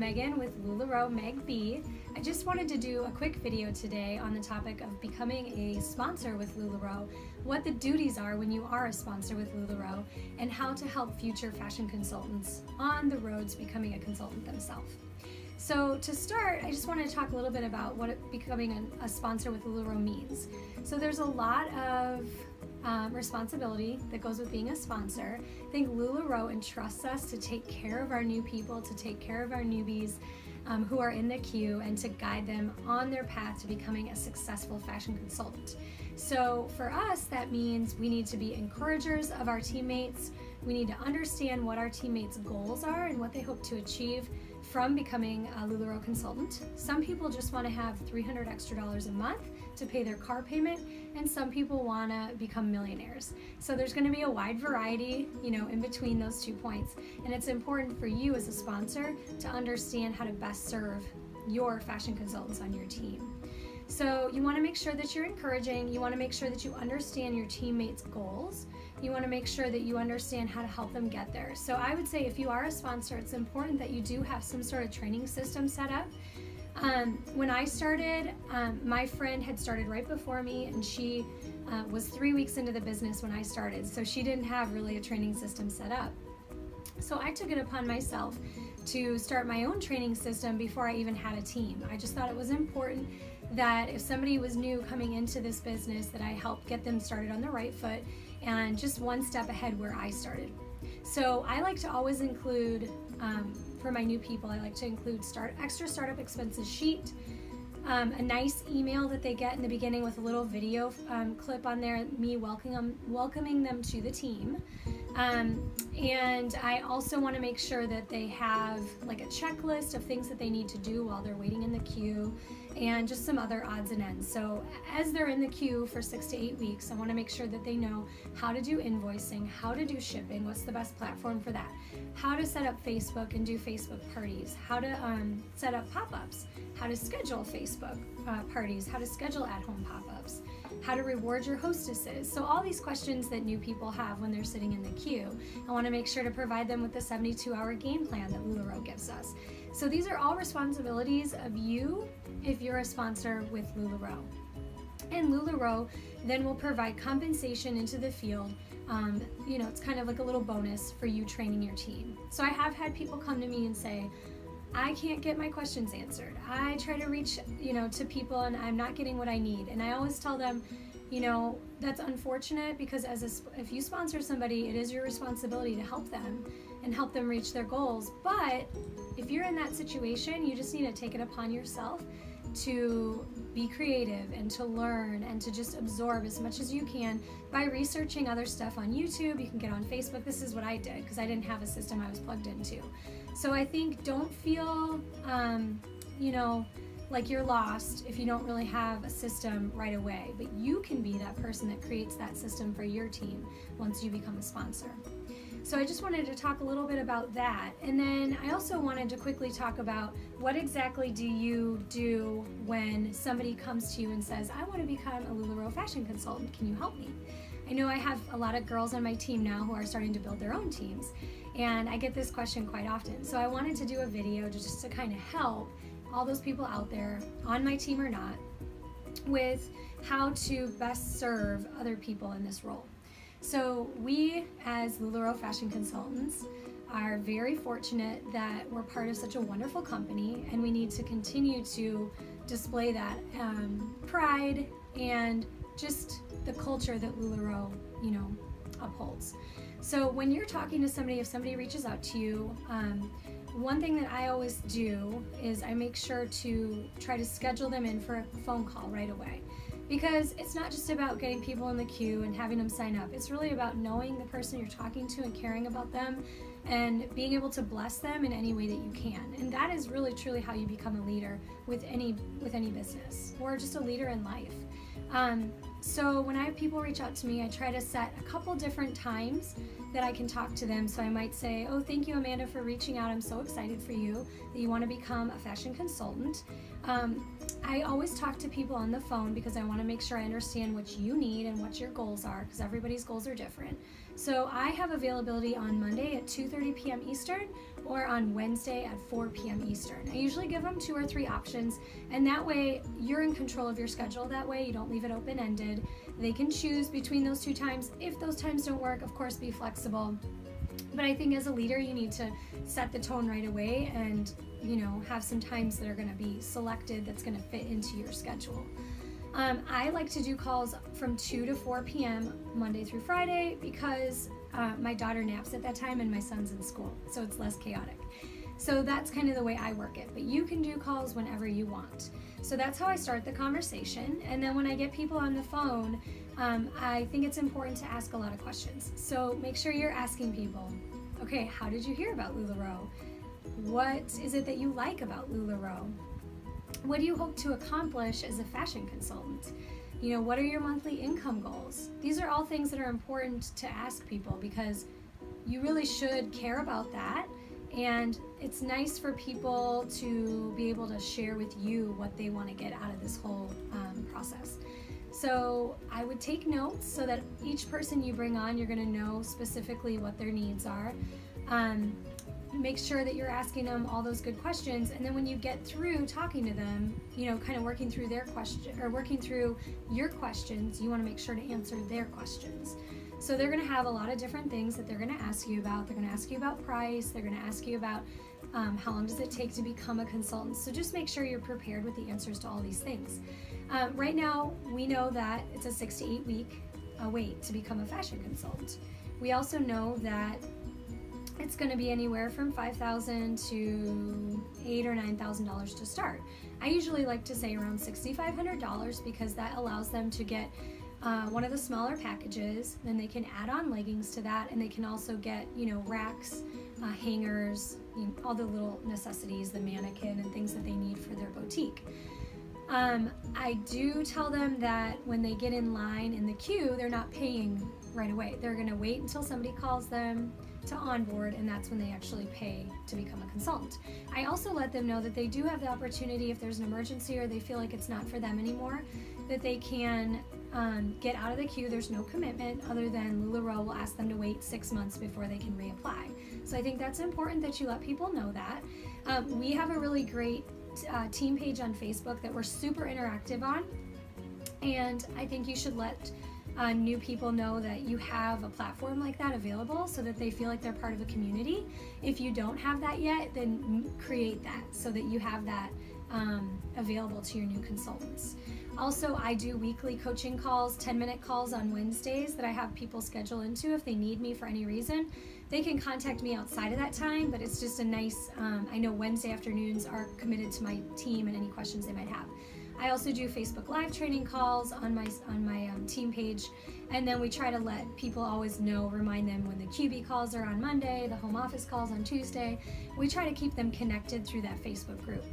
Megan with Lularoe Meg B. I just wanted to do a quick video today on the topic of becoming a sponsor with Lularoe, what the duties are when you are a sponsor with Lularoe, and how to help future fashion consultants on the road to becoming a consultant themselves. So to start, I just want to talk a little bit about what becoming a sponsor with Lularoe means. So there's a lot of responsibility that goes with being a sponsor. I think Lularoe entrusts us to take care of our new people, to take care of our newbies who are in the queue, and to guide them on their path to becoming a successful fashion consultant. So for us, that means we need to be encouragers of our teammates. We need to understand what our teammates' goals are and what they hope to achieve from becoming a Lularoe consultant. Some people just want to have $300 extra a month to pay their car payment, and some people want to become millionaires. So there's going to be a wide variety, in between those 2 points. And it's important for you as a sponsor to understand how to best serve your fashion consultants on your team. So you want to make sure that you're encouraging. You want to make sure that you understand your teammates' goals. You want to make sure that you understand how to help them get there. So I would say if you are a sponsor, it's important that you do have some sort of training system set up. When I started, my friend had started right before me, and she was 3 weeks into the business when I started. So she didn't have really a training system set up. So I took it upon myself to start my own training system before I even had a team. I just thought it was important that if somebody was new coming into this business, that I helped get them started on the right foot and just one step ahead where I started. So I like to always include, for my new people, I like to include extra startup expenses sheet, a nice email that they get in the beginning with a little video clip on there, me welcoming them to the team. And I also want to make sure that they have like a checklist of things that they need to do while they're waiting in the queue, and just some other odds and ends. So as they're in the queue for 6 to 8 weeks, I want to make sure that they know how to do invoicing, how to do shipping, what's the best platform for that, how to set up Facebook and do Facebook parties, how to set up pop-ups, how to schedule Facebook parties, how to schedule at-home pop-ups, how to reward your hostesses. So all these questions that new people have when they're sitting in the queue, I want to make sure to provide them with the 72-hour game plan that Lularoe gives us. So these are all responsibilities of you if you're a sponsor with Lularoe. And Lularoe then will provide compensation into the field. It's kind of like a little bonus for you training your team. So I have had people come to me and say, I can't get my questions answered. I try to reach, to people and I'm not getting what I need. And I always tell them, that's unfortunate, because if you sponsor somebody, it is your responsibility to help them and help them reach their goals. But if you're in that situation, you just need to take it upon yourself to be creative and to learn and to just absorb as much as you can by researching other stuff on YouTube. You can get on Facebook. This is what I did because I didn't have a system I was plugged into. So I think don't feel, like you're lost if you don't really have a system right away, but you can be that person that creates that system for your team once you become a sponsor. So I just wanted to talk a little bit about that. And then I also wanted to quickly talk about what exactly do you do when somebody comes to you and says, I want to become a Lularoe fashion consultant. Can you help me? I know I have a lot of girls on my team now who are starting to build their own teams, and I get this question quite often. So I wanted to do a video just to kind of help all those people out there, on my team or not, with how to best serve other people in this role. So we, as Lularoe fashion consultants, are very fortunate that we're part of such a wonderful company, and we need to continue to display that pride and just the culture that Lularoe, upholds. So when you're talking to somebody, if somebody reaches out to you, one thing that I always do is I make sure to try to schedule them in for a phone call right away. Because it's not just about getting people in the queue and having them sign up. It's really about knowing the person you're talking to and caring about them and being able to bless them in any way that you can. And that is really truly how you become a leader with any business, or just a leader in life. So when I have people reach out to me, I try to set a couple different times that I can talk to them. So I might say, oh, thank you, Amanda, for reaching out. I'm so excited for you that you want to become a fashion consultant. I always talk to people on the phone because I want to make sure I understand what you need and what your goals are, because everybody's goals are different. So I have availability on Monday at 2:30 p.m. Eastern or on Wednesday at 4 p.m. Eastern. I usually give them 2 or 3 options, and that way you're in control of your schedule. That way you don't leave it open-ended. They can choose between those 2 times. If those times don't work, of course, be flexible. But I think as a leader, you need to set the tone right away and, have some times that are going to be selected that's going to fit into your schedule. I like to do calls from 2 to 4 p.m. Monday through Friday because my daughter naps at that time and my son's in school, so it's less chaotic. So that's kind of the way I work it, but you can do calls whenever you want. So that's how I start the conversation, and then when I get people on the phone, I think it's important to ask a lot of questions. So make sure you're asking people, okay, how did you hear about Lularoe? What is it that you like about Lularoe? What do you hope to accomplish as a fashion consultant? What are your monthly income goals? These are all things that are important to ask people because you really should care about that. And it's nice for people to be able to share with you what they want to get out of this whole process. So I would take notes so that each person you bring on, you're going to know specifically what their needs are. Make sure that you're asking them all those good questions, and then when you get through talking to them, kind of working through their question or working through your questions, you want to make sure to answer their questions. So they're going to have a lot of different things that they're going to ask you about. They're going to ask you about price. They're going to ask you about how long does it take to become a consultant. So just make sure you're prepared with the answers to all these things. Right now, we know that it's a 6 to 8 week wait to become a fashion consultant. We also know that it's going to be anywhere from $5,000 to $8,000 or $9,000 to start. I usually like to say around $6,500 because that allows them to get one of the smaller packages. Then they can add on leggings to that, and they can also get racks, hangers, all the little necessities, the mannequin and things that they need for their boutique. I do tell them that when they get in line in the queue, they're not paying right away. They're going to wait until somebody calls them to onboard, and that's when they actually pay to become a consultant. I also let them know that they do have the opportunity, if there's an emergency or they feel like it's not for them anymore, that they can get out of the queue. There's no commitment other than Lularoe will ask them to wait 6 months before they can reapply. So I think that's important that you let people know that. We have a really great team page on Facebook that we're super interactive on, and I think you should let new people know that you have a platform like that available so that they feel like they're part of a community. If you don't have that yet, then create that so that you have that available to your new consultants. Also, I do weekly coaching calls, 10-minute calls on Wednesdays that I have people schedule into if they need me for any reason. They can contact me outside of that time, but it's just a nice, I know Wednesday afternoons are committed to my team and any questions they might have. I also do Facebook Live training calls on my team page, and then we try to let people always know, remind them when the QB calls are on Monday, the home office calls on Tuesday. We try to keep them connected through that Facebook group.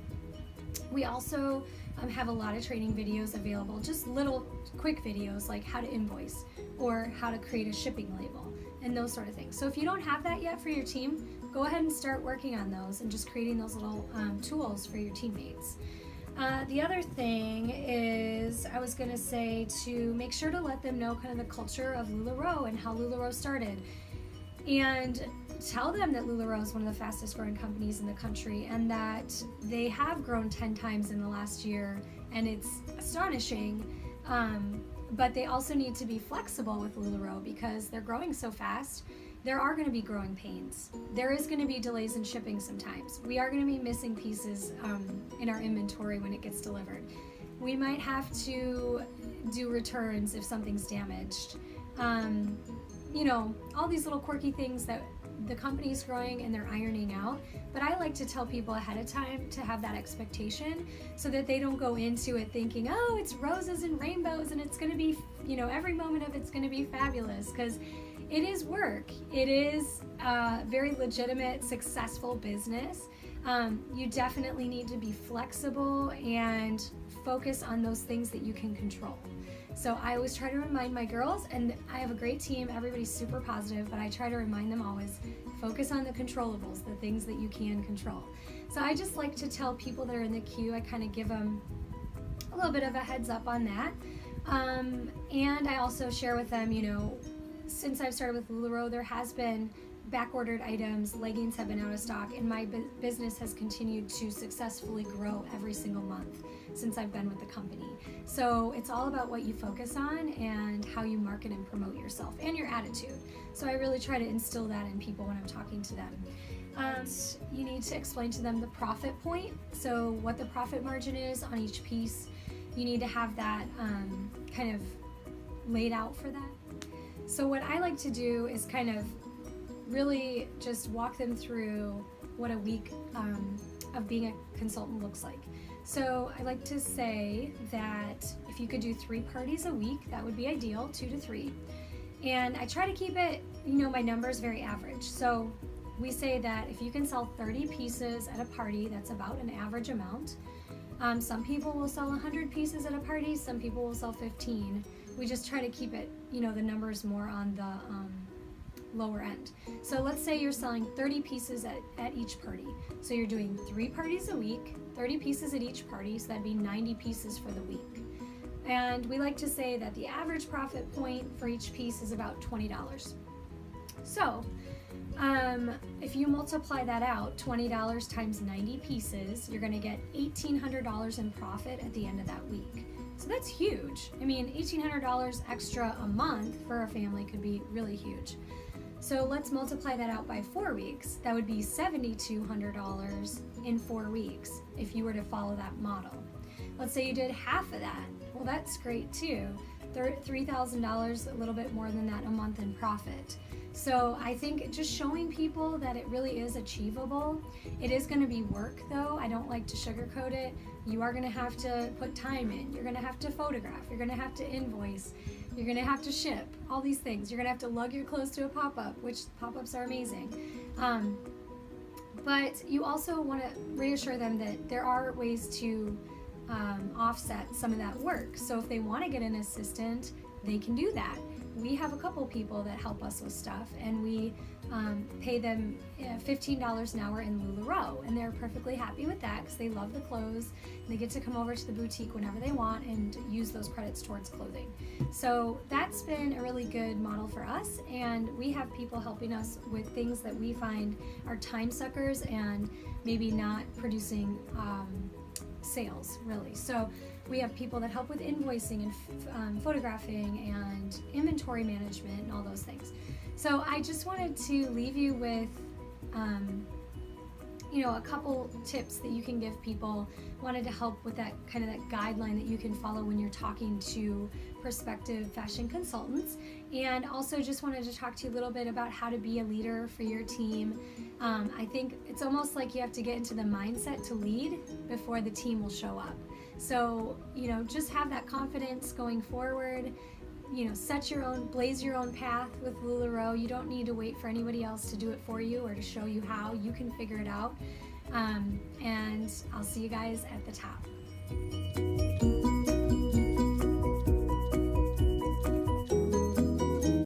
We also have a lot of training videos available, just little quick videos like how to invoice or how to create a shipping label and those sort of things. So if you don't have that yet for your team, go ahead and start working on those and just creating those little tools for your teammates. The other thing is, I was going to say to make sure to let them know kind of the culture of Lularoe and how Lularoe started. And tell them that Lularoe is one of the fastest growing companies in the country and that they have grown 10 times in the last year, and it's astonishing. But they also need to be flexible with Lularoe because they're growing so fast. There are going to be growing pains. There is going to be delays in shipping sometimes. We are going to be missing pieces in our inventory when it gets delivered. We might have to do returns if something's damaged. All these little quirky things that the company's growing and they're ironing out. But I like to tell people ahead of time to have that expectation so that they don't go into it thinking, oh, it's roses and rainbows and it's going to be, every moment of it's going to be fabulous, because it is work. It is a very legitimate, successful business. You definitely need to be flexible and focus on those things that you can control. So I always try to remind my girls, and I have a great team, everybody's super positive, but I try to remind them always, focus on the controllables, the things that you can control. So I just like to tell people that are in the queue, I kind of give them a little bit of a heads up on that. And I also share with them, since I've started with Lularoe, there has been back-ordered items, leggings have been out of stock, and my business has continued to successfully grow every single month since I've been with the company. So it's all about what you focus on and how you market and promote yourself and your attitude. So I really try to instill that in people when I'm talking to them. You need to explain to them the profit point, so what the profit margin is on each piece. You need to have that kind of laid out for that. So what I like to do is kind of really just walk them through what a week of being a consultant looks like. So I like to say that if you could do 3 parties a week, that would be ideal, 2 to 3. And I try to keep it, my numbers very average. So we say that if you can sell 30 pieces at a party, that's about an average amount. Some people will sell 100 pieces at a party, some people will sell 15. We just try to keep it, the numbers more on the lower end. So let's say you're selling 30 pieces at each party. So you're doing 3 parties a week, 30 pieces at each party, so that'd be 90 pieces for the week. And we like to say that the average profit point for each piece is about $20. So if you multiply that out, $20 times 90 pieces, you're going to get $1,800 in profit at the end of that week. So that's huge. I mean, $1,800 extra a month for a family could be really huge. So let's multiply that out by 4 weeks. That would be $7,200 in 4 weeks if you were to follow that model. Let's say you did half of that. Well, that's great too. $3,000, a little bit more than that a month in profit. So I think just showing people that it really is achievable. It is going to be work though. I don't like to sugarcoat it. You are going to have to put time in. You're going to have to photograph. You're going to have to invoice. You're going to have to ship. All these things. You're going to have to lug your clothes to a pop-up, which pop-ups are amazing. But you also want to reassure them that there are ways to offset some of that work. So if they want to get an assistant, they can do that. We have a couple people that help us with stuff, and we pay them $15 an hour in Lularoe, and they're perfectly happy with that because they love the clothes and they get to come over to the boutique whenever they want and use those credits towards clothing. So that's been a really good model for us, and we have people helping us with things that we find are time suckers and maybe not producing sales really. So we have people that help with invoicing and photographing and inventory management and all those things. So I just wanted to leave you with a couple tips that you can give people. Wanted to help with that kind of that guideline that you can follow when you're talking to prospective fashion consultants, and also just wanted to talk to you a little bit about how to be a leader for your team. I think it's almost like you have to get into the mindset to lead before the team will show up. So, just have that confidence going forward. Blaze your own path with Lularoe. You don't need to wait for anybody else to do it for you or to show you how. You can figure it out. And I'll see you guys at the top.